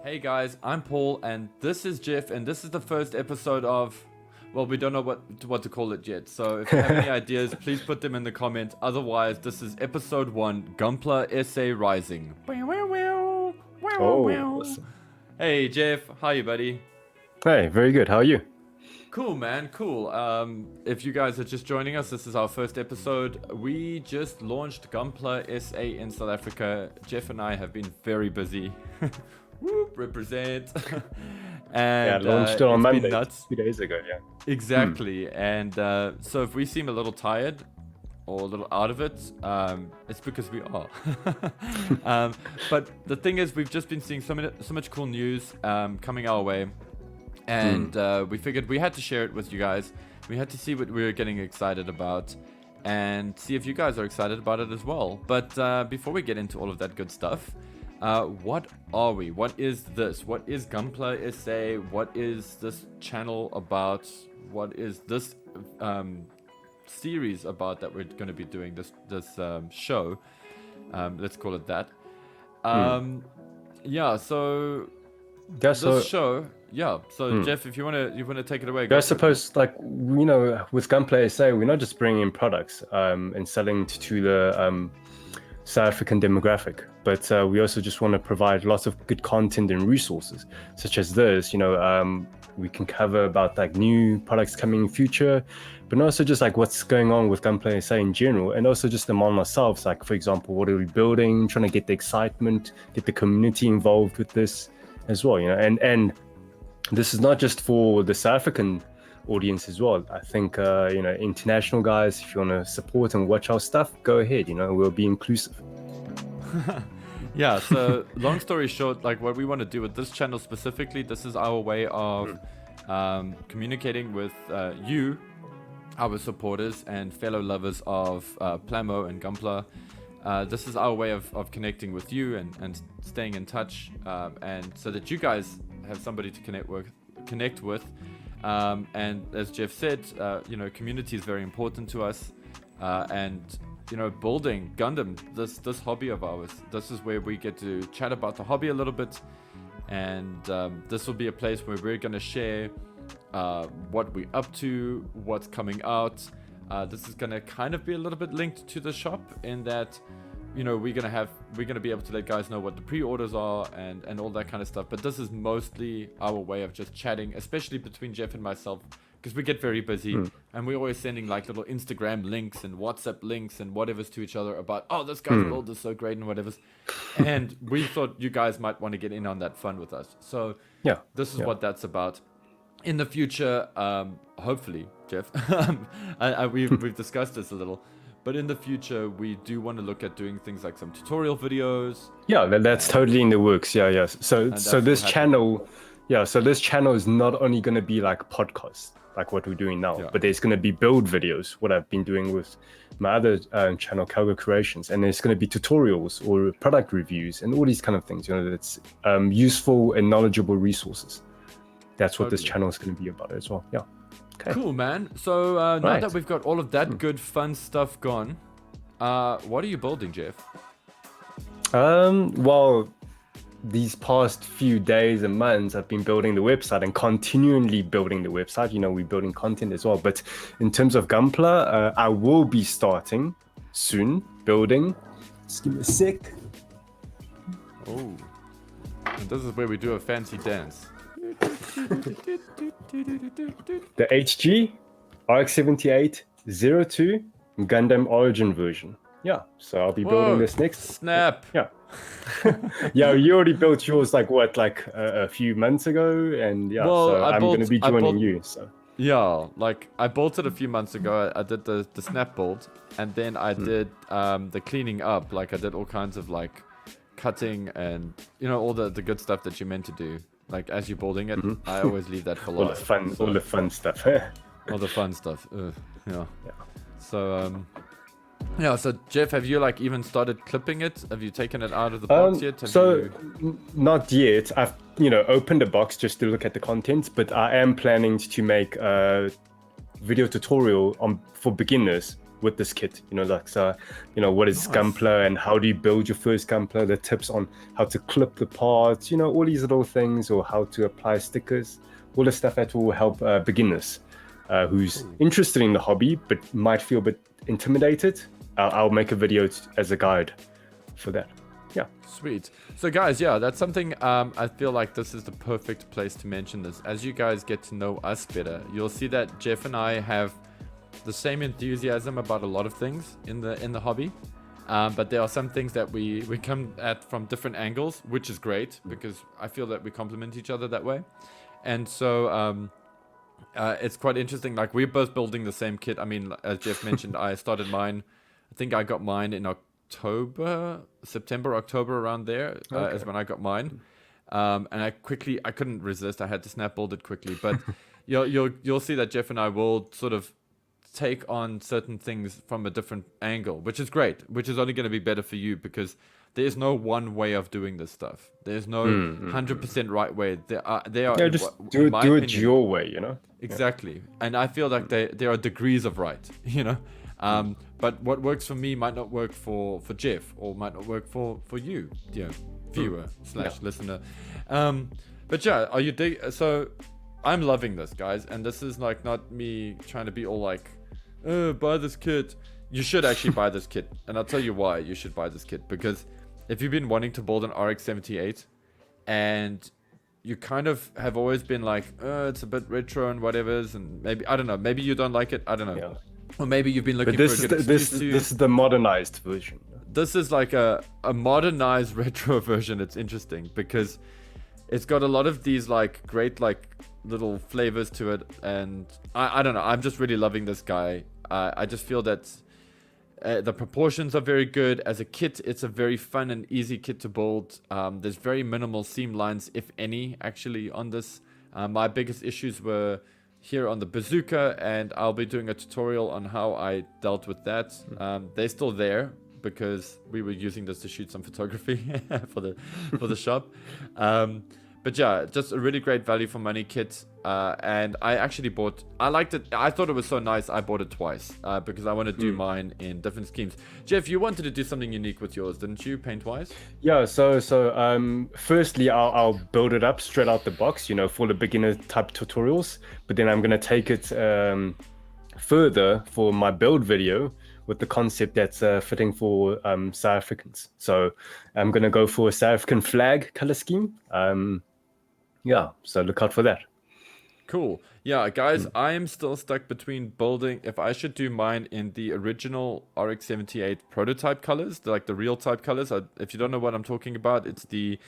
Hey guys, I'm Paul and this is Jeff and this is the first episode of, well, we don't know what to call it yet. So if you have any ideas, please put them in the comments. Otherwise, this is episode 1, GUNPLA SA Rising. Oh, awesome. Hey Jeff, how you buddy? Hey, very good. How are you? Cool man, cool. If you guys are just joining us, this is our first episode. We just launched GUNPLA SA in South Africa. Jeff and I have been very busy. Whoop, represent. And launched it on it's been Monday, nuts. 2 days ago, yeah. Exactly. And so if we seem a little tired or a little out of it, it's because we are. But the thing is, we've just been seeing so much cool news coming our way. And we figured we had to share it with you guys. We had to see what we were getting excited about and see if you guys are excited about it as well. But before we get into all of that good stuff, what are we? What is this? What is GUNPLA SA? What is this channel about? What is this series about that we're going to be doing? This show. Let's call it that. Yeah. So this show. Yeah. So Jeff, if you wanna take it away. I suppose, like, you know, with GUNPLA SA, we're not just bringing in products and selling to the South African demographic, but we also just want to provide lots of good content and resources, such as this. You know, we can cover about like new products coming in future, but also just like what's going on with GUNPLA SA in general, and also just among ourselves. Like, for example, what are we building? Trying to get the excitement, get the community involved with this as well. You know, and this is not just for the South African audience as well. I think you know, international guys, if you want to support and watch our stuff, go ahead. You know, we'll be inclusive. Yeah, so long story short, like what we want to do with this channel specifically, this is our way of communicating with you, our supporters and fellow lovers of Plamo and GUNPLA. This is our way of connecting with you and staying in touch, and so that you guys have somebody to connect with. And as Jeff said, you know, community is very important to us, and you know, building Gundam, this hobby of ours, this is where we get to chat about the hobby a little bit, and this will be a place where we're going to share what we're up to, what's coming out. This is going to kind of be a little bit linked to the shop in that, you know, we're gonna be able to let guys know what the pre-orders are and all that kind of stuff. But this is mostly our way of just chatting, especially between Jeff and myself, because we get very busy and we're always sending like little Instagram links and WhatsApp links and whatever's to each other about, oh, this guy's build is so great and whatever's. And we thought you guys might want to get in on that fun with us. So yeah, this is what that's about. In the future, hopefully, Jeff, we've discussed this a little. But in the future, we do want to look at doing things like some tutorial videos. Yeah, that's totally in the works. Yeah. So this channel, this channel is not only going to be like podcasts, like what we're doing now, but there's going to be build videos, what I've been doing with my other channel, Calgo Creations, and there's going to be tutorials or product reviews and all these kind of things. You know, that's useful and knowledgeable resources. That's what this channel is going to be about as well. Yeah. Okay. Cool, man. So now that we've got all of that good, fun stuff gone, what are you building, Jeff? Well, these past few days and months, I've been building the website and continually building the website. You know, we're building content as well. But in terms of GUNPLA, I will be starting soon building. Just give me a sec. Oh, and this is where we do a fancy dance. The HG RX-7802 Gundam Origin version. Yeah, so I'll be building this next. Snap. Yeah. Yeah, you already built yours like a few months ago, and yeah, well, so I'm going to be joining you. So yeah, like I built it a few months ago. I did the snap build, and then I did the cleaning up. Like I did all kinds of like cutting and, you know, all the good stuff that you're meant to do. Like as you're building it, I always leave that for last. All the fun stuff. All the fun stuff. Yeah. So so Jeff, have you like even started clipping it? Have you taken it out of the box yet? Not yet. I've opened the box just to look at the contents, but I am planning to make a video tutorial for beginners with this kit. Like, so, what is Gunpla and how do you build your first Gunpla? The tips on how to clip the parts, all these little things, or how to apply stickers, all the stuff that will help beginners who's interested in the hobby but might feel a bit intimidated. I'll make a video as a guide for that. Yeah. Sweet. So guys, yeah, that's something I feel like this is the perfect place to mention this. As you guys get to know us better, you'll see that Jeff and I have the same enthusiasm about a lot of things in the hobby. But there are some things that we come at from different angles, which is great because I feel that we complement each other that way. And so it's quite interesting. Like, we're both building the same kit. I mean, as Jeff mentioned, I started mine. I think I got mine in September, October, around there is when I got mine. And I couldn't resist. I had to snap build it quickly. But you'll see that Jeff and I will sort of take on certain things from a different angle, which is great, which is only going to be better for you because there's no one way of doing this stuff. There's no 100% right way. There are just do it your way, Exactly. And I feel like there are degrees of right, but what works for me might not work for Jeff, or might not work for you, viewer / listener. But yeah, so I'm loving this, guys, and this is like not me trying to be all like, buy this kit. You should actually buy this kit, and I'll tell you why you should buy this kit. Because if you've been wanting to build an RX-78 and you kind of have always been like, it's a bit retro and whatever's, and maybe, I don't know, maybe you don't like it, I don't know. Yeah. Or maybe you've been looking for a good this is the modernized version. This is like a modernized retro version. It's interesting because it's got a lot of these like great like little flavors to it, and I don't know, I'm just really loving this guy. I just feel that the proportions are very good. As a kit, it's a very fun and easy kit to build. There's very minimal seam lines, if any, actually, on this. My biggest issues were here on the bazooka, and I'll be doing a tutorial on how I dealt with that. They're still there because we were using this to shoot some photography for the shop. But yeah, just a really great value for money kit. And I actually I liked it. I thought it was so nice. I bought it twice because I want to do mine in different schemes. Jeff, you wanted to do something unique with yours, didn't you, paint-wise? Yeah. So firstly, I'll build it up straight out the box, for the beginner type tutorials. But then I'm gonna take it further for my build video with the concept that's fitting for South Africans. So I'm gonna go for a South African flag color scheme. Yeah, so look out for that. Cool. Yeah, guys, I am still stuck between building, if I should do mine in the original RX-78 prototype colors, like the real type colors. If you don't know what I'm talking about, it's the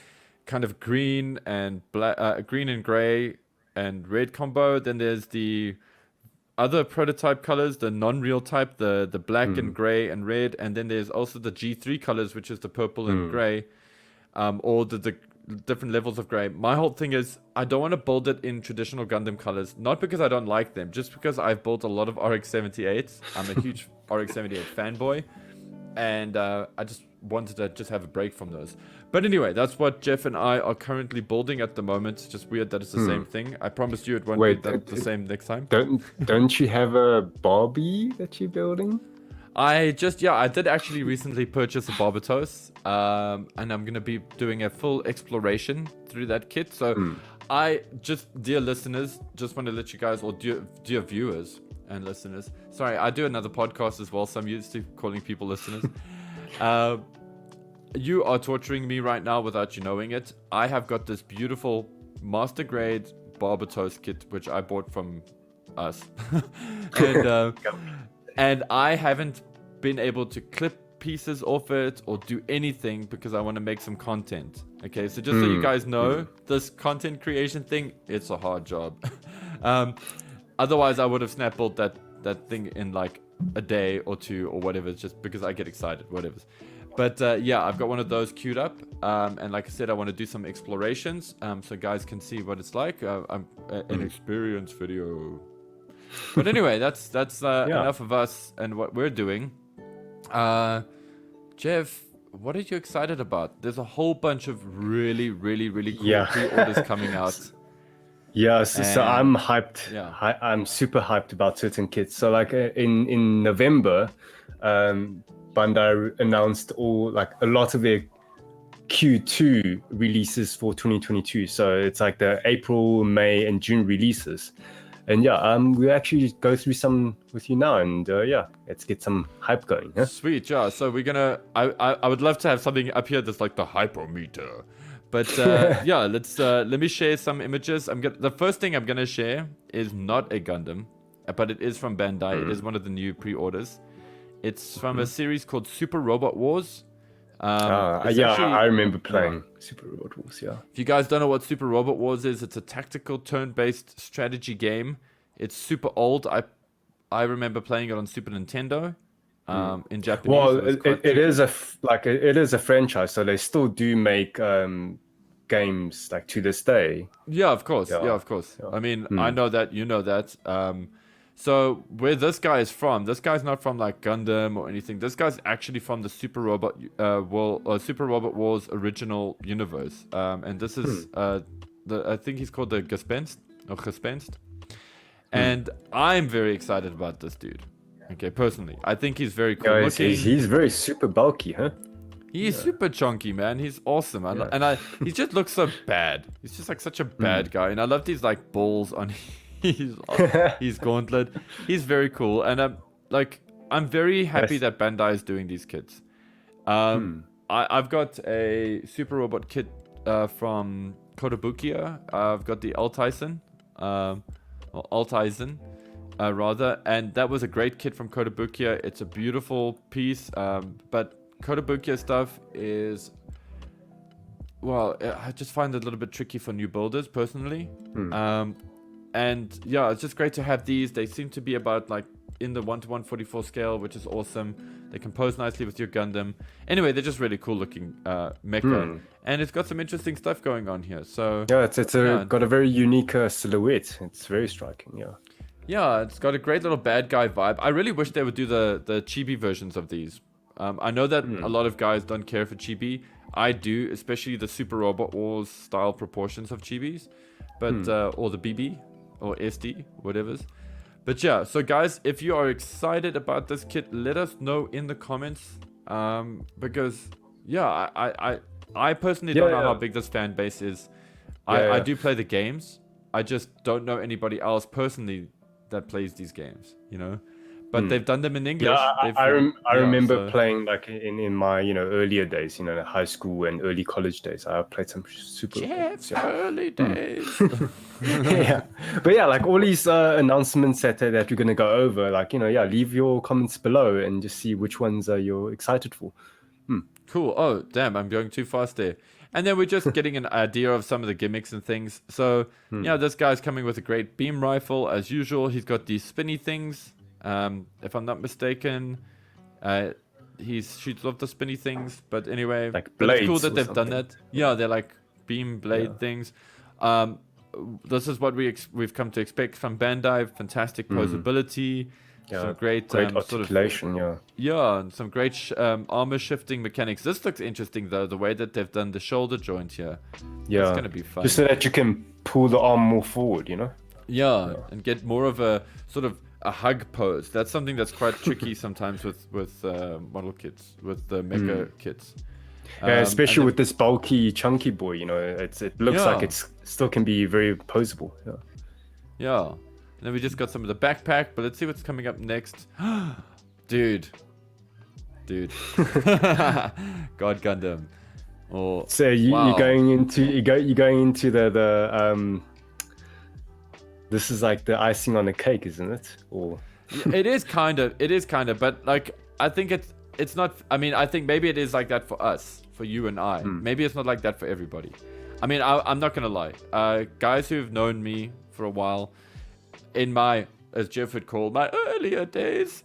kind of green and black, green and gray and red combo. Then there's the other prototype colors, the non-real type, the black and gray and red. And then there's also the G3 colors, which is the purple and gray, or the different levels of gray. My whole thing is I don't want to build it in traditional Gundam colors, not because I don't like them, just because I've built a lot of RX-78s. I'm a huge RX-78 fanboy, and I just wanted to just have a break from those. But anyway, that's what Jeff and I are currently building at the moment. It's just weird that it's the same thing. I promised you it won't be the same next time. Don't you have a Barbie that you're building? I did actually recently purchase a Barbatos, and I'm going to be doing a full exploration through that kit. So dear listeners, just want to let you guys, or dear viewers and listeners, sorry, I do another podcast as well, so I'm used to calling people listeners. You are torturing me right now without you knowing it. I have got this beautiful master grade Barbatos kit, which I bought from us. And I haven't been able to clip pieces off it or do anything because I want to make some content. Okay, so just so you guys know, this content creation thing, it's a hard job. Otherwise, I would have snap built that thing in like a day or two or whatever, just because I get excited, whatever. But yeah, I've got one of those queued up. And like I said, I want to do some explorations so guys can see what it's like. An experience video. But anyway, that's enough of us and what we're doing. Jeff, what are you excited about? There's a whole bunch of really, really, really cool pre-orders coming out. Yeah, so And I'm hyped. yeah. I'm super hyped about certain kits. So like in November, Bandai announced a lot of their Q2 releases for 2022. So it's like the April, May, and June releases. And yeah, we'll actually go through some with you now, and yeah, let's get some hype going. Huh? Sweet, yeah. So we're gonna. I would love to have something up here that's like the hypermeter, but yeah. Let me share some images. The first thing I'm gonna share is not a Gundam, but it is from Bandai. It is one of the new pre-orders. It's from a series called Super Robot Wars. I remember playing Super Robot Wars. Yeah. If you guys don't know what Super Robot Wars is, it's a tactical turn-based strategy game. It's super old. I remember playing it on Super Nintendo. In Japanese. Well, it is a franchise, so they still do make games like to this day. Yeah, of course. Yeah, of course. Yeah. I mean, I know that, you know that. So where this guy is from, this guy's not from like Gundam or anything. This guy's actually from the Super Robot Wars original universe. And this is I think he's called the Gespenst or Gespenst. And I'm very excited about this dude. Okay, personally, I think he's very cool looking. He's very super bulky, huh? He's super chunky, man. He's awesome, he just looks so bad. He's just like such a bad guy, and I love these like balls on his gauntlet. He's very cool, and I'm very happy that Bandai is doing these kits. I've got a Super Robot kit from Kotobukiya. I've got the Altizen, rather, and that was a great kit from Kotobukiya. It's a beautiful piece, but Kotobukiya stuff is, well, I just find it a little bit tricky for new builders personally. And yeah, it's just great to have these. They seem to be about like in the 1:144 scale, which is awesome. They compose nicely with your Gundam. Anyway, they're just really cool looking mecha, and it's got some interesting stuff going on here. So yeah, got a very unique silhouette. It's very striking. Yeah. Yeah, it's got a great little bad guy vibe. I really wish they would do the chibi versions of these. I know that a lot of guys don't care for chibi. I do, especially the Super Robot Wars style proportions of chibis, but or the BB or SD, whatever's. But yeah, so guys, if you are excited about this kit, let us know in the comments. Because yeah, I personally don't know how big this fan base is. I do play the games. I just don't know anybody else personally that plays these games, you know, but they've done them in English. Yeah, I remember playing like in my earlier days, high school and early college days. I played some Super early days. Yeah, but yeah, like all these announcements that we're gonna go over, like leave your comments below and just see which ones you're excited for. Cool. Oh damn, I'm going too fast there. And then we're just getting an idea of some of the gimmicks and things. So, this guy's coming with a great beam rifle, as usual. He's got these spinny things. If I'm not mistaken, he shoots off the spinny things. But anyway, like blades, it's cool that they've done that. Yeah, they're like beam blade things. This is what we've come to expect from Bandai. Fantastic posability. Some great articulation, and some great armor shifting mechanics. This looks interesting though, the way that they've done the shoulder joint here. It's gonna be fun. Just so that you can pull the arm more forward, Yeah, and get more of a sort of a hug pose. That's something that's quite tricky sometimes with model kits, with the mecha kits. Yeah, especially with this bulky, chunky boy. It looks like it still can be very posable. Yeah. And then we just got some of the backpack, but let's see what's coming up next. Dude. God Gundam. So you're going into the this is like the icing on the cake, isn't it? Or it is kind of, but like I think it's not. I mean, I think maybe it is like that for us, for you and I. Maybe it's not like that for everybody. I mean, I'm not gonna lie. Guys who've known me for a while, in my, as Jeff would call, my earlier days,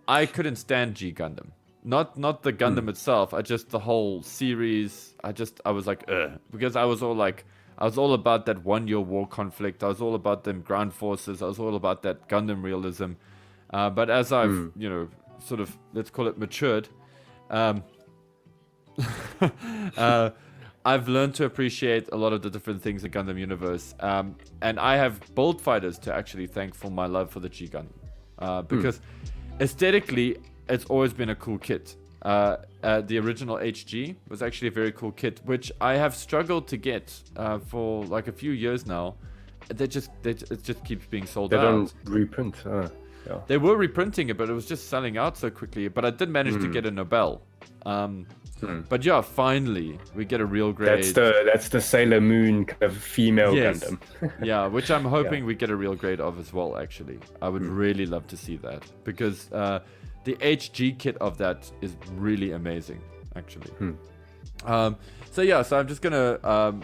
I couldn't stand G Gundam. Not the Gundam itself. Just the whole series. I was like, ugh, because I was all about that 1 year war conflict. I was all about them ground forces. I was all about that Gundam realism. But as I've sort of, let's call it, matured, I've learned to appreciate a lot of the different things in Gundam universe, and I have Bolt Fighters to actually thank for my love for the G Gundam, because aesthetically, it's always been a cool kit. The original HG was actually a very cool kit, which I have struggled to get for like a few years now. It just keeps being sold out. They don't reprint. Yeah. They were reprinting it, but it was just selling out so quickly. But I did manage to get a Nobel. But yeah, finally we get a real grade. That's the Sailor Moon kind of female Gundam. Yeah, which I'm hoping we get a real grade of as well. Actually, I would really love to see that, because the HG kit of that is really amazing. Actually. So I'm just gonna.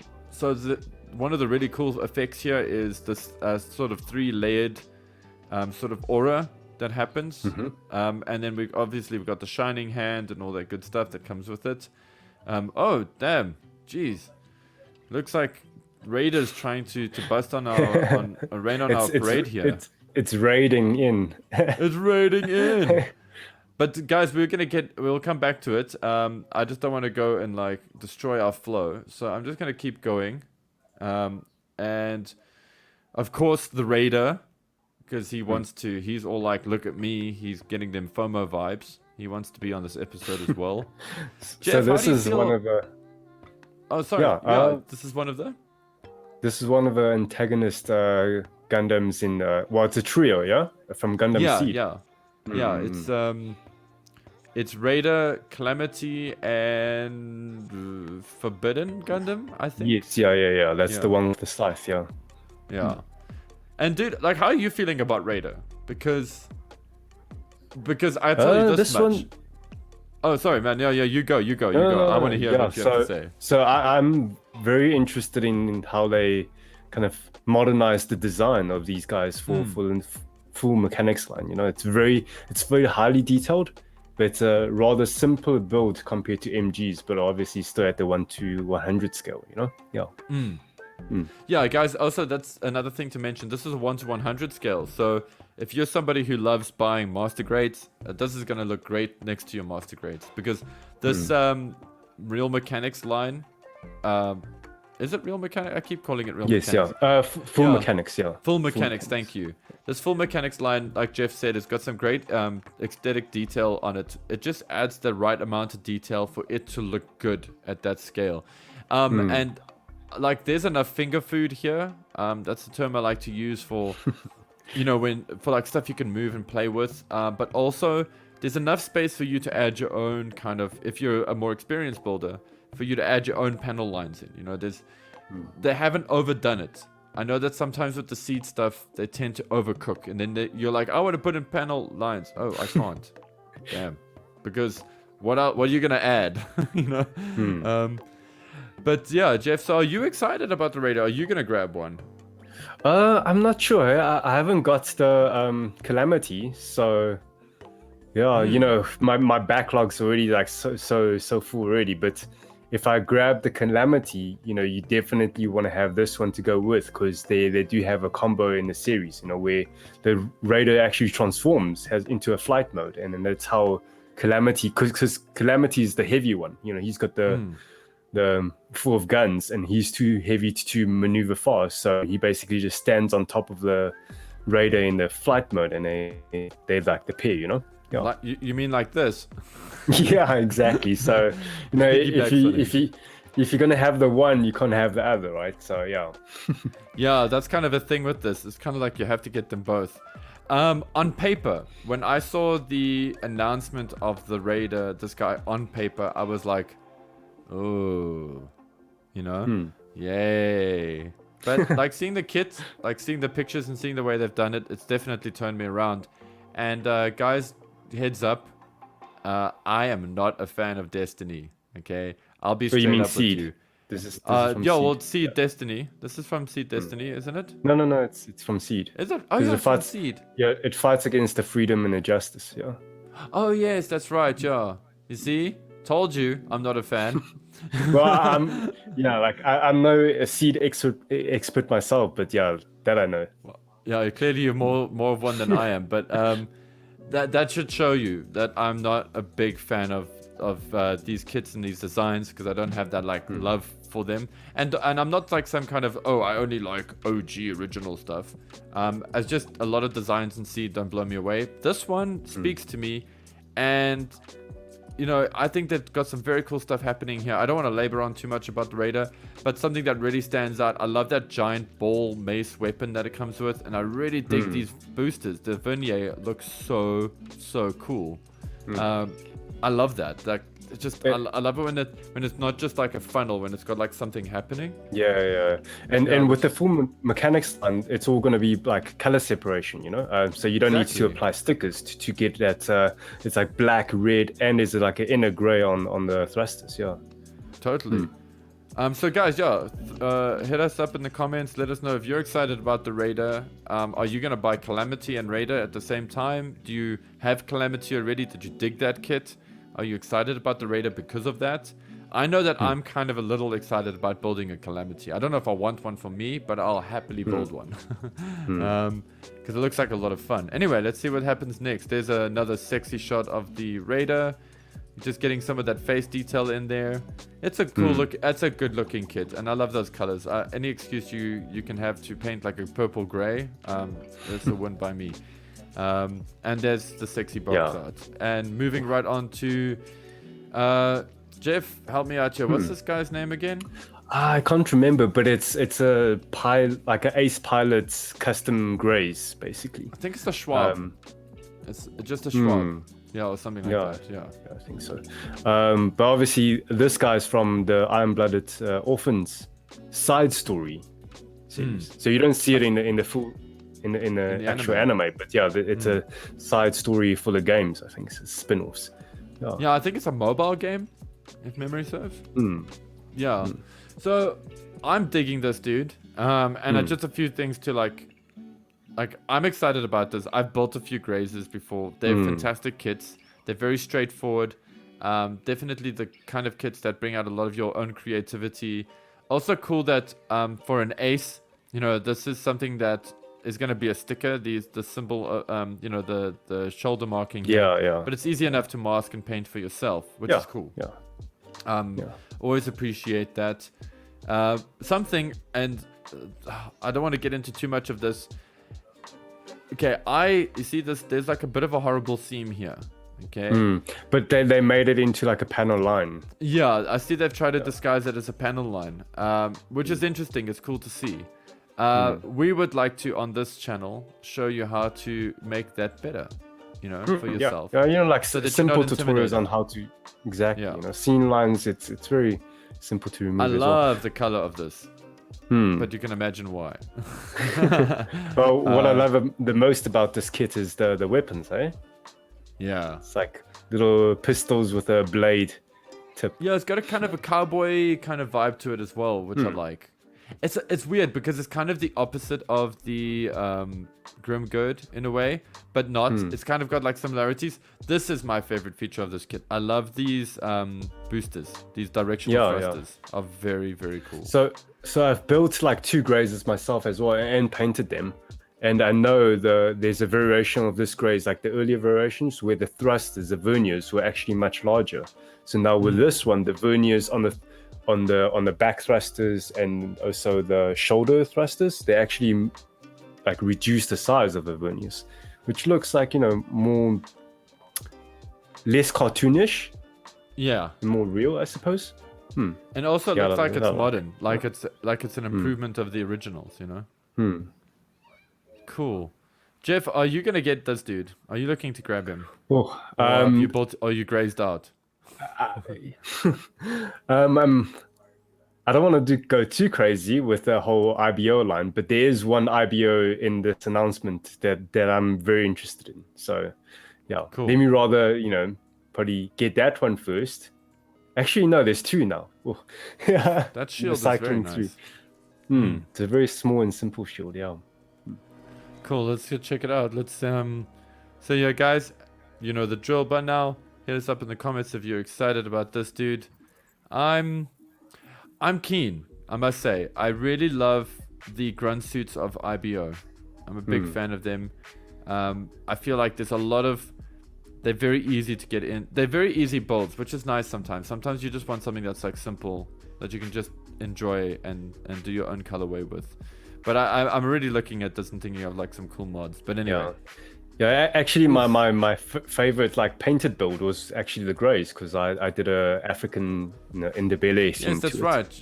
One of the really cool effects here is this sort of 3-layered sort of aura that happens, and then we've got the shining hand and all that good stuff that comes with it. Oh damn, jeez, looks like Raiders trying to bust on our rain on our parade here. It's raiding in. It's raiding in. But guys, we'll come back to it. I just don't want to go and like destroy our flow, so I'm just gonna keep going. And of course the Raider, because he wants to, he's all like, look at me, he's getting them FOMO vibes. He wants to be on this episode as well. Jeff, so this is one of the... Oh, sorry. This is one of the... This is one of the antagonist Gundams in... well, it's a trio, yeah? From Gundam Seed. Yeah, it's Raider, Calamity, and Forbidden Gundam, I think. Yes, yeah. That's the one with the scythe, yeah. Yeah. And dude, like, how are you feeling about Raider? Because I tell you this much. One... Oh, sorry, man. Yeah, you go. I want to hear what you have to say. So I'm very interested in how they kind of modernize the design of these guys for full mechanics line. You know, it's very highly detailed, but rather simple build compared to MGs, but obviously still at the 1:100 scale. You know, yeah. Yeah, guys, also that's another thing to mention. This is a 1:100 scale, so if you're somebody who loves buying master grades, this is going to look great next to your master grades, because this Real Mechanics line, is it Real Mechanics? I keep calling it Real Mechanics. Yes, yeah. Full Mechanics, yeah. Full Mechanics, thank you. This Full Mechanics line, like Jeff said, has got some great aesthetic detail on it. It just adds the right amount of detail for it to look good at that scale. And like, there's enough finger food here. That's the term I like to use for, for like stuff you can move and play with. But also, there's enough space for you to add your own kind of, if you're a more experienced builder, for you to add your own panel lines in. They haven't overdone it. I know that sometimes with the seed stuff, they tend to overcook, and then you're like, I want to put in panel lines. Oh, I can't. Damn. Because what are you gonna add? But yeah, Jeff, so are you excited about the Raider? Are you gonna grab one? I'm not sure. I haven't got the Calamity, so yeah, my backlog's already like so full already. But if I grab the Calamity, you definitely want to have this one to go with, because they do have a combo in the series, where the Raider actually transforms into a flight mode, and then that's how Calamity, because Calamity is the heavy one. He's got the full of guns, and he's too heavy to maneuver fast, so he basically just stands on top of the Raider in the flight mode, and they like the pair, Yeah. Like, you mean like this? Yeah, exactly. So if you're gonna have the one, you can't have the other, right? So yeah. Yeah, that's kind of a thing with this. It's kind of like you have to get them both. On paper, when I saw the announcement of the Raider, this guy on paper, I was like, oh, yay. But like seeing the kit, like seeing the pictures and seeing the way they've done it, it's definitely turned me around. And guys, heads up, I am not a fan of Destiny. Okay, I'll be straight up Seed? with you. This is from Seed. Well, Seed Destiny. This is from Seed Destiny, isn't it? No, it's from Seed. Is it? Oh yeah, it's from Seed. Yeah, it fights against the freedom and the justice. Yeah. Oh yes, that's right. Yeah. You see, told you, I'm not a fan. Well, I'm no Seed expert myself, but yeah, that I know. Well, yeah, clearly you're more of one than I am, but that should show you that I'm not a big fan of these kits and these designs because I don't have that like love for them, and I'm not like some kind of I only like OG original stuff. As just a lot of designs and seed don't blow me away. This one speaks to me, and I think they've got some very cool stuff happening here. I don't want to labor on too much about the Raider, but something that really stands out, I love that giant ball mace weapon that it comes with, and I really dig these boosters. The vernier looks so cool. I love that. Like, it's just I love it when it's not just like a funnel, when it's got like something happening. And with the full mechanics line, it's all going to be like color separation, so you don't need to apply stickers to get that. It's like black, red, and is like an inner gray on the thrusters. Totally. So guys, hit us up in the comments. Let us know if you're excited about the Raider. Are you gonna buy Calamity and Raider at the same time? Do you have Calamity already? Did you dig that kit? Are you excited about the Raider because of that? I know that I'm kind of a little excited about building a Calamity. I don't know if I want one for me, but I'll happily build one. Because it looks like a lot of fun. Anyway, let's see what happens next. There's another sexy shot of the Raider. Just getting some of that face detail in there. It's a cool look. It's a good looking kit, and I love those colors. Any excuse you can have to paint like a purple gray, that's a win by me. And there's the sexy box art. And moving right on to Jeff, help me out here. What's this guy's name again? I can't remember, but it's a like an Ace Pilot's custom Graze, basically. I think it's a Schwalbe. It's just a Schwalbe. Yeah, or something like that. Yeah, I think so. But obviously, this guy's from the Iron-Blooded Orphans side story series. So you don't see it in the full in the actual anime, but it's a side story full of games. I think it's spin-offs. Yeah, I think it's a mobile game, if memory serves. Yeah. So I'm digging this, dude. And just a few things to like I'm excited about this. I've built a few Grazes before. They're fantastic kits. They're very straightforward. Definitely the kind of kits that bring out a lot of your own creativity. Also cool that for an ace, this is something that is going to be a sticker. The symbol, the shoulder marking. Yeah. But it's easy enough to mask and paint for yourself, which is cool. Always appreciate that. Something, and I don't want to get into too much of this. Okay, you see this, there's like a bit of a horrible seam here. Okay. But they made it into like a panel line. Yeah, I see they've tried to disguise it as a panel line, which is interesting. It's cool to see. We would like to, on this channel, show you how to make that better, for yourself. Like so simple tutorials on how to, seam lines, it's very simple to remove. I love the color of this. But you can imagine why. Well, what I love the most about this kit is the weapons, eh? Yeah. It's like little pistols with a blade tip. Yeah, it's got a kind of a cowboy kind of vibe to it as well, which I like. It's weird because it's kind of the opposite of the Grim Good in a way, but not. It's kind of got like similarities. This is my favorite feature of this kit. I love these boosters. These directional thrusters are very, very cool. So I've built like 2 Grazes myself as well and painted them. And I know there's a variation of this Graze, like the earlier variations, where the thrusters, the verniers, were actually much larger. So now with this one, the verniers on the back thrusters and also the shoulder thrusters, they actually like reduce the size of the verniers, which looks like more less cartoonish. Yeah. More real, I suppose. And also looks like it's modern, like it's an improvement of the originals, Cool. Jeff, are you gonna get this dude? Are you looking to grab him? Oh, are you grazed out? I don't want to go too crazy with the whole IBO line, but there is one IBO in this announcement that I'm very interested in. So, cool. Let me rather, probably get that one first. Actually, no, there's 2 now. Oh. That shield is very nice. It's a very small and simple shield, Cool, let's go check it out. Let's so yeah, guys, you know the drill by now. Hit us up in the comments if you're excited about this dude. I'm keen, I must say. I really love the grunt suits of IBO. I'm a big fan of them. I feel like there's a lot of they're very easy to get in. They're very easy builds, which is nice sometimes. Sometimes you just want something that's like simple, that you can just enjoy and do your own colorway with. But I'm already looking at this and thinking of like some cool mods. But anyway. Yeah, actually, my favorite like painted build was actually the Graze, because I did a African Ndebele theme. Yes, that's to right. it.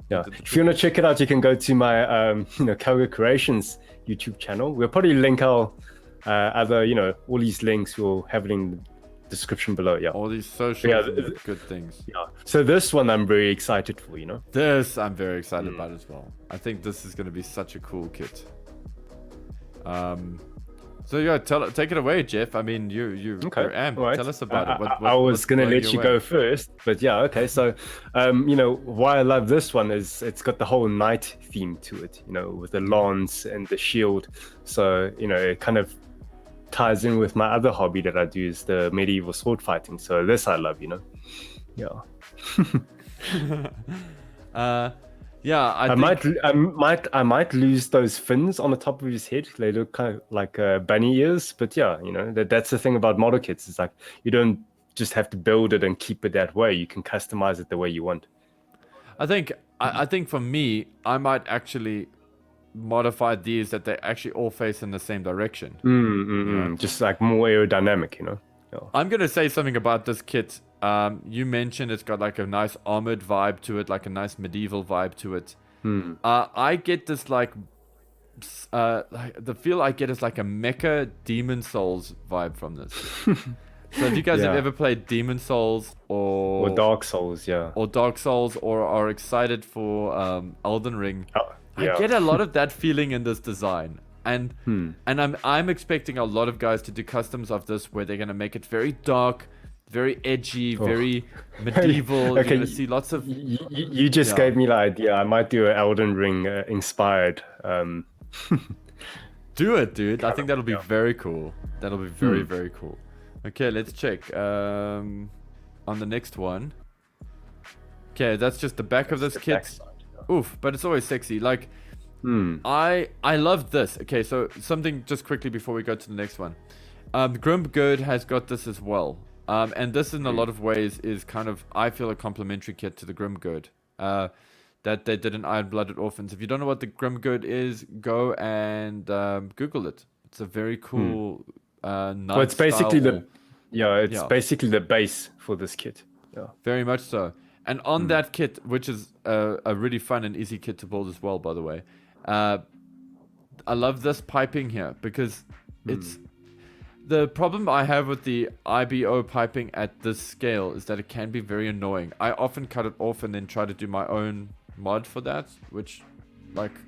Yeah. If you want to check it out, you can go to my Calgary Creations YouTube channel. We'll probably link our other all these links. We'll have it in the description below. Yeah. All these social good things. Yeah. So this one I'm very excited for. This I'm very excited about as well. I think this is going to be such a cool kit. So yeah, take it away, Jeff. I mean, you're amped. Right. Tell us about it. I was gonna let you go first, but yeah, okay. So, why I love this one is it's got the whole knight theme to it. With the lance and the shield. So it kind of ties in with my other hobby that I do, is the medieval sword fighting. So this I love. Yeah. Yeah, I might lose those fins on the top of his head. They look kind of like bunny ears, but yeah, that's the thing about model kits. It's like you don't just have to build it and keep it that way. You can customize it the way you want. I think for me, I might actually modify these that they actually all face in the same direction. Just like more aerodynamic, Yeah. I'm gonna say something about this kit. You mentioned it's got like a nice armored vibe to it, like a nice medieval vibe to it. I get this like the feel I get is like a mecha Demon Souls vibe from this. So if you guys have ever played Demon Souls or Dark Souls, or are excited for Elden Ring, I get a lot of that feeling in this design. And I'm expecting a lot of guys to do customs of this where they're gonna make it very dark, very edgy, very medieval. Okay, you're gonna see lots of. You just gave me the idea. I might do an Elden Ring inspired. Do it, dude. I think that'll be very cool. That'll be very very cool. Okay, let's check. On the next one. Okay, that's just the back of this kit. Oof, but it's always sexy. Like. I love this. Okay, so something just quickly before we go to the next one. Grimgird has got this as well. And this in a lot of ways is kind of, I feel, a complementary kit to the Grimgird. That they did in Iron-Blooded Orphans. If you don't know what the Grimgird is, go and Google it. It's a very cool well, it's basically basically the base for this kit. Yeah. Very much so. And on that kit, which is a really fun and easy kit to build as well, by the way, I love this piping here because it's the problem I have with the IBO piping at this scale is that it can be very annoying. I often cut it off and then try to do my own mod for that, which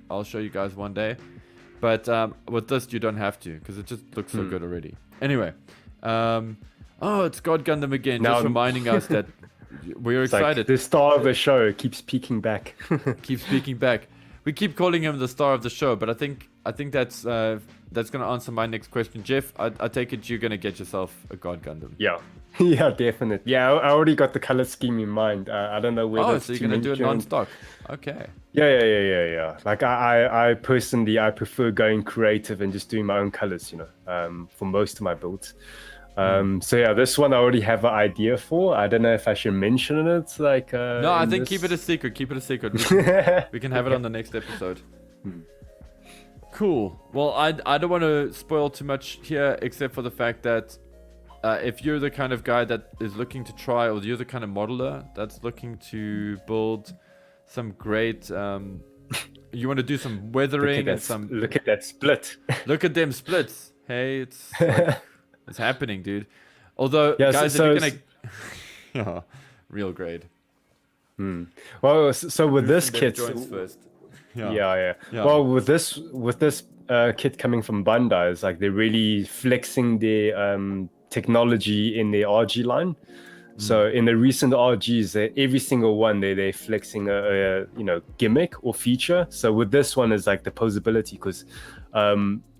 I'll show you guys one day. But with this, you don't have to because it just looks so good already. Anyway, it's God Gundam again, now, just reminding us that we're excited. Like the star of the show keeps peeking back. Keeps peeking back. We keep calling him the star of the show, but I think that's going to answer my next question. Jeff, I take it you're going to get yourself a God Gundam. Yeah. Yeah, definitely. Yeah, I already got the color scheme in mind. I don't know whether so you're going to do it non-stock. Okay. Yeah. Like I personally, I prefer going creative and just doing my own colors, for most of my builds. So yeah, this one I already have an idea for. I don't know if I should mention it. No, I think keep it a secret. Keep it a secret. We can have it on the next episode. Cool. Well, I don't want to spoil too much here, except for the fact that if you're the kind of guy that is looking to try, or you're the kind of modeler that's looking to build some great, you want to do some weathering and some. Look at that split. Look at them splits. Hey, it's. It's happening, dude. Although, guys, if you're gonna... real grade. Well, so with this kit... First. Yeah. Well, with this kit coming from Bandai, it's like they're really flexing their technology in their RG line. So in the recent RGs, every single one, they're flexing a gimmick or feature. So with this one, is like the posability, because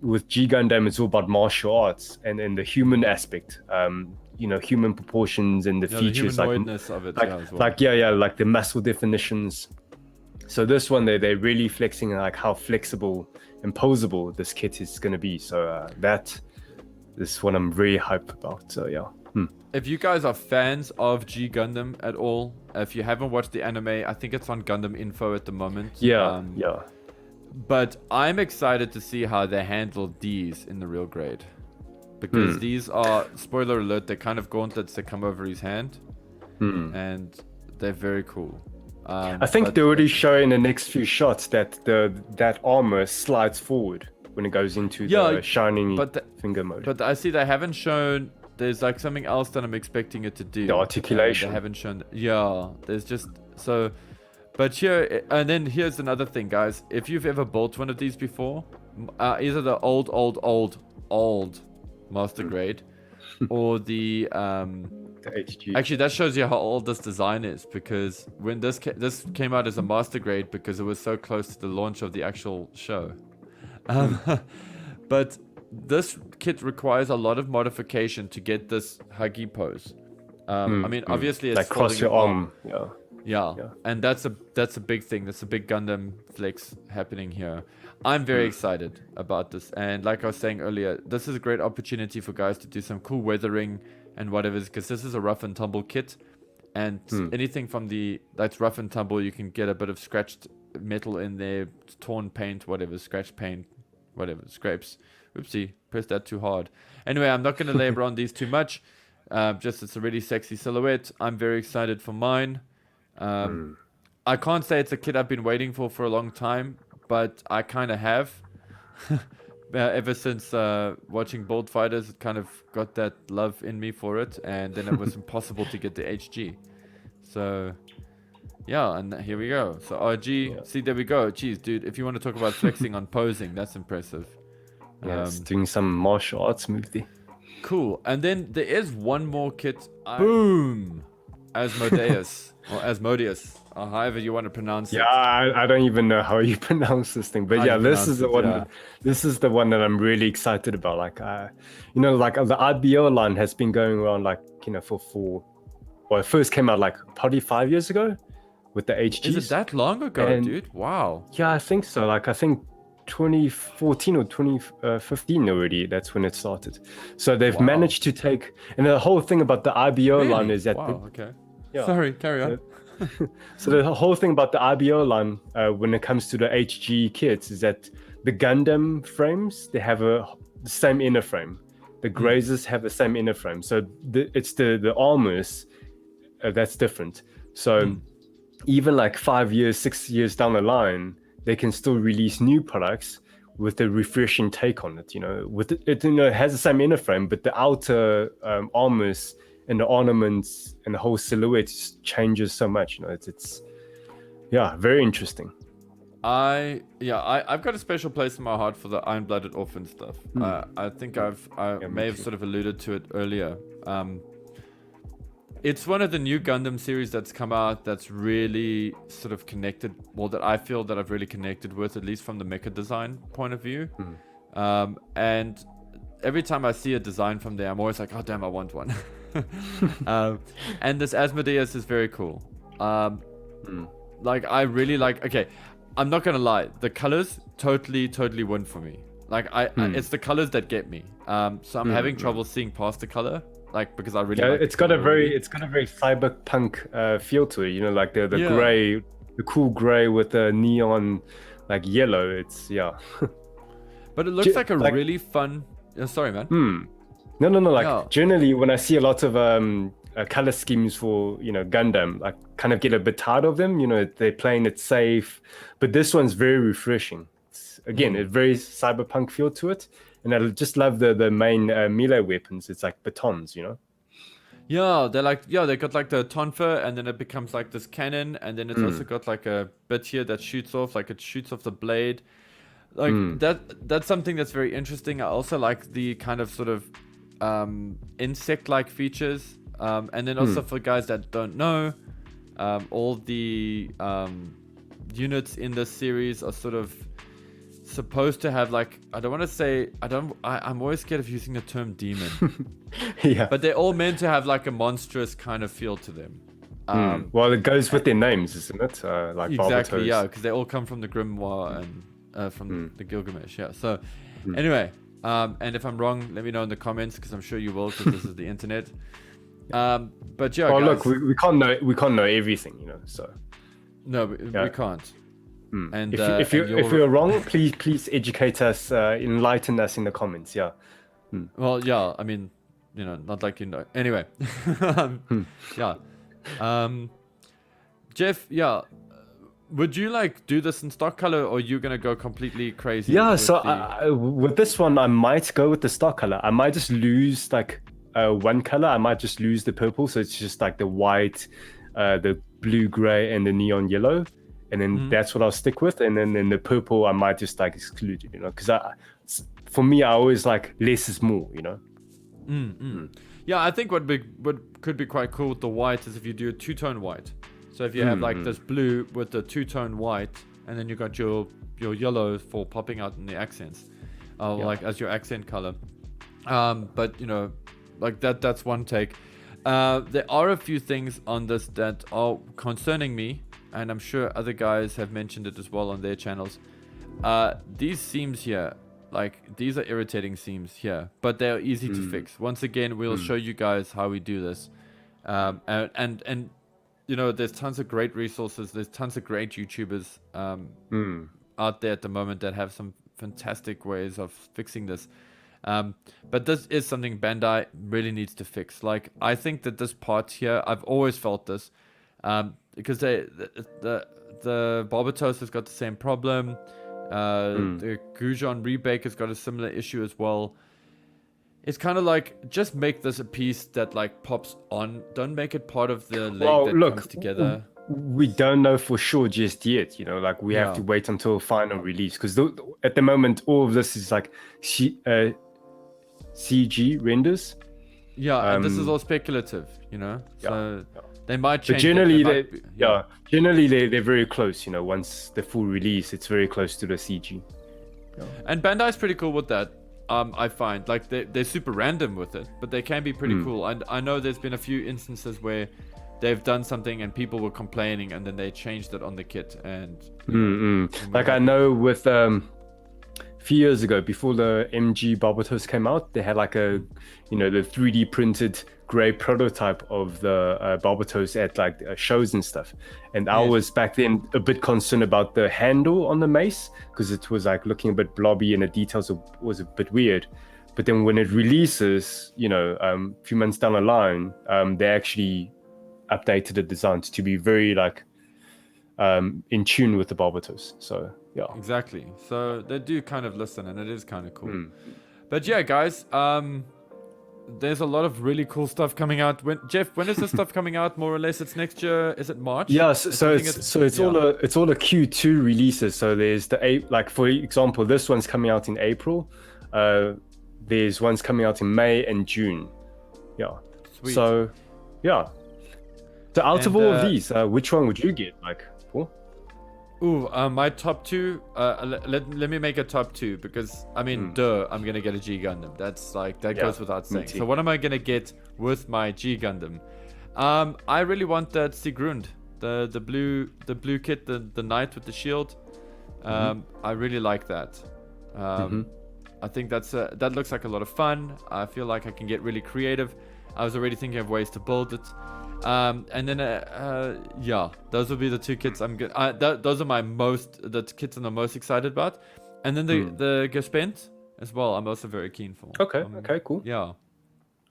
with G Gundam, it's all about martial arts and the human aspect. Human proportions and the features, the humanoidness of it, as well. Like the muscle definitions. So this one, they're really flexing like how flexible and posable this kit is going to be. So is what I'm very hyped about. So yeah. If you guys are fans of G Gundam at all, if you haven't watched the anime, I think it's on Gundam Info at the moment. Yeah. But I'm excited to see how they handle these in the real grade. Because these are, spoiler alert, they're kind of gauntlets that come over his hand. And they're very cool. I think they already show in the next few shots that that armor slides forward when it goes into the shining finger mode. But I see they haven't shown. There's like something else that I'm expecting it to do. The articulation. They haven't shown. Yeah, there's just so. But here, and then here's another thing, guys. If you've ever built one of these before, either the old master grade, or the HG. Actually, that shows you how old this design is, because when this came out as a master grade because it was so close to the launch of the actual show. But this kit requires a lot of modification to get this huggy pose. I mean, obviously it's like cross your arm. Yeah, and that's a big thing. That's a big Gundam flex happening here. I'm very excited about this, and like I was saying earlier, this is a great opportunity for guys to do some cool weathering and whatever, because this is a rough and tumble kit, and anything from that's rough and tumble, you can get a bit of scratched metal in there, torn paint, whatever, scratched paint, whatever, scrapes. Oopsie, pressed that too hard. Anyway, I'm not going to labor on these too much. Just it's a really sexy silhouette. I'm very excited for mine. I can't say it's a kit I've been waiting for a long time, but I kind of have. Ever since watching Bold Fighters, it kind of got that love in me for it, and then it was impossible to get the HG. So, yeah, and here we go. So RG, see, there we go. Jeez, dude, if you want to talk about flexing on posing, that's impressive. Yes, doing some martial arts movie. Cool. And then there is one more kit. Boom! Asmodeus, or Asmodeus, or however you want to pronounce it. Yeah, I don't even know how you pronounce this thing, but yeah, this is the one. Yeah. This is the one that I'm really excited about. Like, like the IBO line has been going around, like, well, it first came out like probably 5 years ago with the HGs. Is it that long ago, dude? Wow. Yeah, I think so. Like, I think 2014 or 2015 already, that's when it started. So they've managed to take, and the whole thing about the IBO line is that sorry, carry on. So the whole thing about the IBO line when it comes to the HG kits is that the Gundam frames, they have the same inner frame. The Grazes have the same inner frame, so it's the armors that's different. So even like 5 years, 6 years down the line, they can still release new products with a refreshing take on it. With it, it has the same inner frame, but the outer armors and the ornaments and the whole silhouette changes so much. It's very interesting. I've got a special place in my heart for the Iron-Blooded Orphan stuff. I think I may have sort of alluded to it earlier. It's one of the new Gundam series that's come out that's really sort of connected, well, that I feel that I've really connected with, at least from the mecha design point of view. And every time I see a design from there, I'm always like, oh damn, I want one. And this Asmodeus is very cool. Like, I really like, okay, I'm not gonna lie, the colors totally win for me. Like, it's the colors that get me. So I'm having trouble seeing past the color. Like, because I really like it's got a very cyberpunk feel to it, like the gray, the cool gray with the neon like yellow. It's but it looks like a really fun sorry, man. No, like generally when I see a lot of color schemes for Gundam, I kind of get a bit tired of them. They're playing it safe, but this one's very refreshing. It's, again, a very cyberpunk feel to it. And I just love the main melee weapons. It's like batons, Yeah, they're like, they got like the tonfa, and then it becomes like this cannon, and then it's also got like a bit here that shoots off, like it shoots off the blade. Like that's something that's very interesting. I also like the kind of sort of insect-like features. And then also for guys that don't know, all the units in this series are sort of supposed to have, like, I don't want to say, I'm always scared of using the term demon. But they're all meant to have like a monstrous kind of feel to them. Well, it goes with their names, isn't it? Like exactly, Barbatos. because they all come from the Grimoire and from the Gilgamesh. So anyway, And if I'm wrong, let me know in the comments because I'm sure you will because this is the internet. But yeah, well, guys, look, we can't know everything, you know. So no, we can't. And if you're wrong, please educate us, enlighten us in the comments. Yeah. Well, yeah, I mean, you know, not like you know. Anyway, yeah. Jeff, yeah. Would you like do this in stock color, or are you gonna go completely crazy? Yeah. With So with this one, I might go with the stock color. I might just lose like one color. I might just lose the purple, so it's just like the white, the blue gray, and the neon yellow, and then that's what I'll stick with. And then in the purple, I might just like exclude it, you know, because for me, I always like less is more, you know. Yeah, I think what could be quite cool with the white is if you do a two-tone white. So if you have like this blue with the two-tone white, and then you got your yellow for popping out in the accents, like as your accent color. But you know, like that's one take. There are a few things on this that are concerning me, and I'm sure other guys have mentioned it as well on their channels. These seams here, like these are irritating seams here, but they are easy to fix. Once again, we'll show you guys how we do this. And you know, there's tons of great resources. There's tons of great YouTubers out there at the moment that have some fantastic ways of fixing this. But this is something Bandai really needs to fix. Like, I think that this part here, I've always felt this, because the Barbatos has got the same problem. The Gujon Rebake has got a similar issue as well. It's kind of like, just make this a piece that like pops on. Don't make it part of the leg comes together. We don't know for sure just yet, you know, like we have to wait until final release, because at the moment all of this is like CG renders. Yeah, and this is all speculative, you know. So they might change. But generally they're very close, you know. Once the full release, it's very close to the CG. And Bandai's pretty cool with that. I find like they're super random with it, but they can be pretty cool. And I know there's been a few instances where they've done something and people were complaining, and then they changed it on the kit. And like I know with a few years ago, before the MG Barbatos came out, they had like a, you know, the 3D printed gray prototype of the Barbatos at like shows and stuff. And I was back then a bit concerned about the handle on the mace, because it was like looking a bit blobby and the details was a bit weird. But then when it releases, you know, a few months down the line, they actually updated the design to be very like in tune with the Barbatos. So yeah, exactly. So they do kind of listen, and it is kind of cool. But yeah, guys, there's a lot of really cool stuff coming out. Jeff, when is this stuff coming out? More or less, it's next year. Is it March? Yeah, it's all the Q2 releases. So there's like for example, this one's coming out in April. There's ones coming out in May and June. Yeah. Sweet. So yeah. So out of all of these, which one would you get? Like, Paul? Ooh, my top two. Let me make a top two, because I mean, I'm gonna get a G Gundam. That's like that goes without saying. So what am I gonna get with my G Gundam? I really want that Siegrune, the blue kit, the knight with the shield. I really like that. I think that looks like a lot of fun. I feel like I can get really creative. I was already thinking of ways to build it. And then those will be the two kits I'm good. Those are the kits I'm the most excited about. And then the Gespenst as well, I'm also very keen for. Okay, cool. Yeah.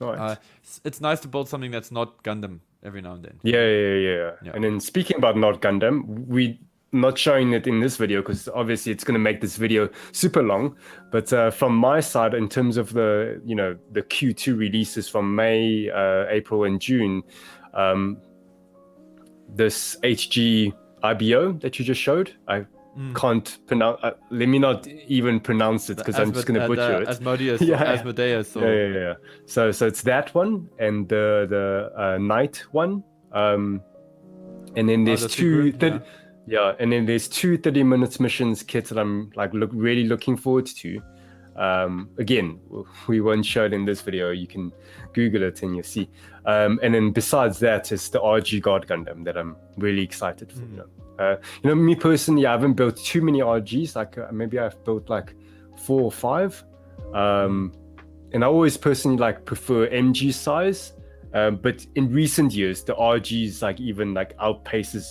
All right. It's nice to build something that's not Gundam every now and then. Yeah. And then speaking about not Gundam, we not showing it in this video because obviously it's going to make this video super long. But from my side, in terms of the Q2 releases from May, April, and June. This HG IBO that you just showed, I can't pronounce. Let me not even pronounce it because I'm just going to butcher it. Asmodeus. Asmodeus. Yeah. So it's that one and the Knight one. And then there's two. And then there's two 30-minute missions kits that I'm like really looking forward to. Again, we won't show it in this video. You can Google it and you'll see. And then besides that, it's the RG God Gundam that I'm really excited for. Me personally, I haven't built too many RGs. Like maybe I've built like 4 or 5. And I always personally like prefer MG size, but in recent years the RGs like even like outpaces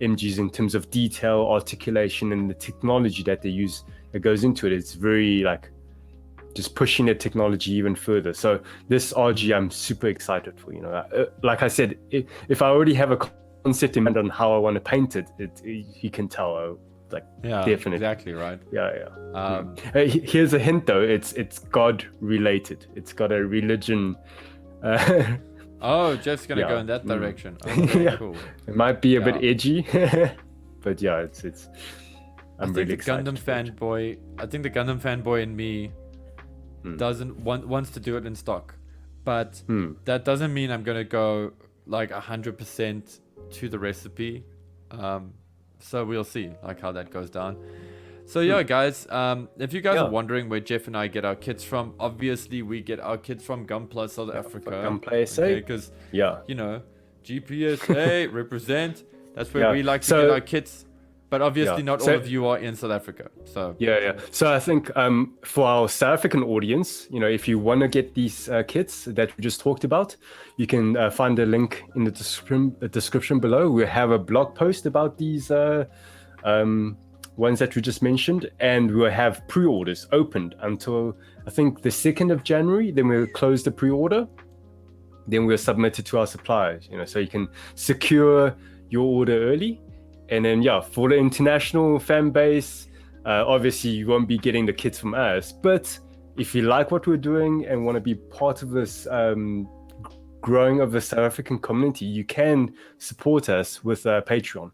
MGs in terms of detail, articulation, and the technology that they use that goes into it. It's very like just pushing the technology even further. So this RG I'm super excited for. You know, like I said, if I already have a concept in mind on how I want to paint it, you can tell. Like, Yeah, definitely. exactly right. Yeah. Here's a hint though. It's God related. It's got a religion. Oh, Jeff's gonna go in that direction. Oh, very cool. It might be a bit edgy, but yeah, it's. I'm really excited. I think the Gundam fanboy in me wants to do it in stock, but that doesn't mean I'm gonna go like 100% to the recipe. So we'll see like how that goes down. So yeah, guys, if you guys are wondering where Jeff and I get our kits from, obviously we get our kits from GUNPLA South Africa. GUNPLA SA. Because, you know, GPSA represent. That's where we like to get our kits. But obviously not all of you are in South Africa. So So I think for our South African audience, you know, if you want to get these kits that we just talked about, you can find a link in the description below. We have a blog post about these ones that we just mentioned, and we'll have pre-orders opened until I think the 2nd of January. Then we'll close the pre-order. Then we'll submit it to our suppliers, you know, so you can secure your order early. And then, for the international fan base, obviously you won't be getting the kits from us. But if you like what we're doing and want to be part of this growing of the South African community, you can support us with Patreon.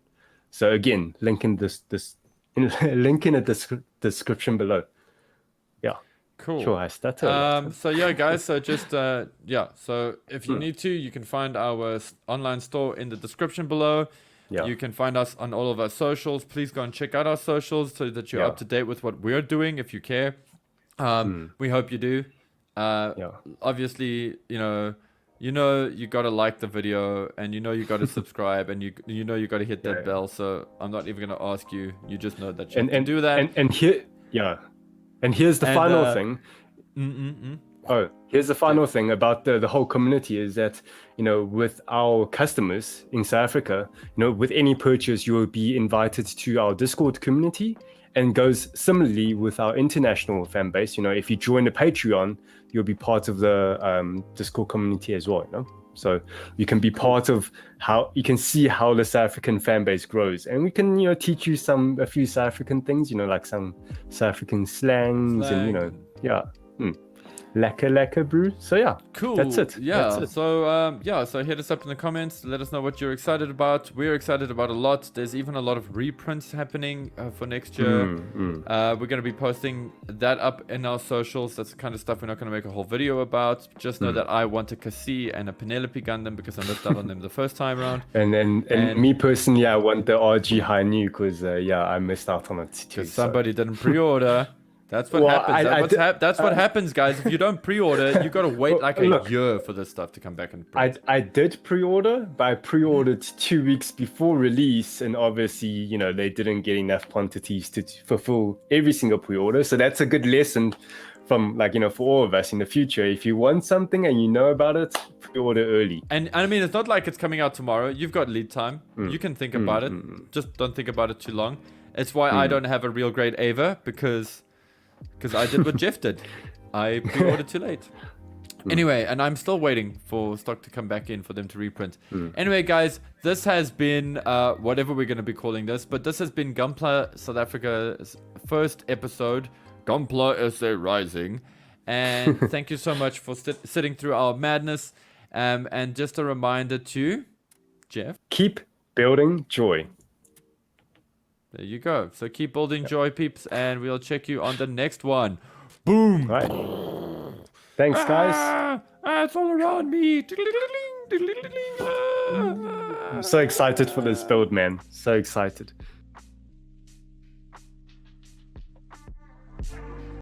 So again, link in link in the description below. Yeah. Cool. Sure, I started. So yeah, guys. So just So if you need to, you can find our online store in the description below. Yeah. You can find us on all of our socials. Please go and check out our socials so that you're up to date with what we're doing if you care. We hope you do. Obviously, you got to like the video, and you got to subscribe, and you got to hit that bell. So I'm not even going to ask you. You just know that you can do that. And here's the final thing. Here's the final thing about the whole community is that, with our customers in South Africa, with any purchase, you will be invited to our Discord community, and goes similarly with our international fan base. If you join the Patreon, you'll be part of the Discord community as well, So you can be part of how you can see how the South African fan base grows, and we can, teach you a few South African things, like some South African slangs and lekker brew. So cool. That's it. That's it. So hit us up in the comments. Let us know what you're excited about. We're excited about a lot. There's even a lot of reprints happening for next year. We're going to be posting that up in our socials. That's the kind of stuff we're not going to make a whole video about. Just know that I want a Cassie and a Penelope Gundam because I missed out on them the first time around. And me personally, I want the RG High New because I missed out on it too. Because somebody didn't pre-order. That's what happens. That's what happens, guys. If you don't pre-order, you got to wait a year for this stuff to come back and print. I did pre-order, but I pre-ordered 2 weeks before release, and obviously, they didn't get enough quantities to fulfill every single pre-order. So that's a good lesson from, for all of us in the future. If you want something and you know about it, pre-order early. And I mean, it's not like it's coming out tomorrow. You've got lead time. You can think about it. Just don't think about it too long. It's why I don't have a real grade Ava, because I did what Jeff did. I pre-ordered too late. Anyway, and I'm still waiting for stock to come back in for them to reprint. Anyway, guys, this has been whatever we're going to be calling this, but this has been GUNPLA South Africa's first episode, GUNPLA SA Rising. And thank you so much for sitting through our madness. And just a reminder to Jeff. Keep building joy. There you go. So keep building joy, peeps, and we'll check you on the next one. Boom! Right. Thanks, guys. It's all around me. I'm so excited for this build, man. So excited.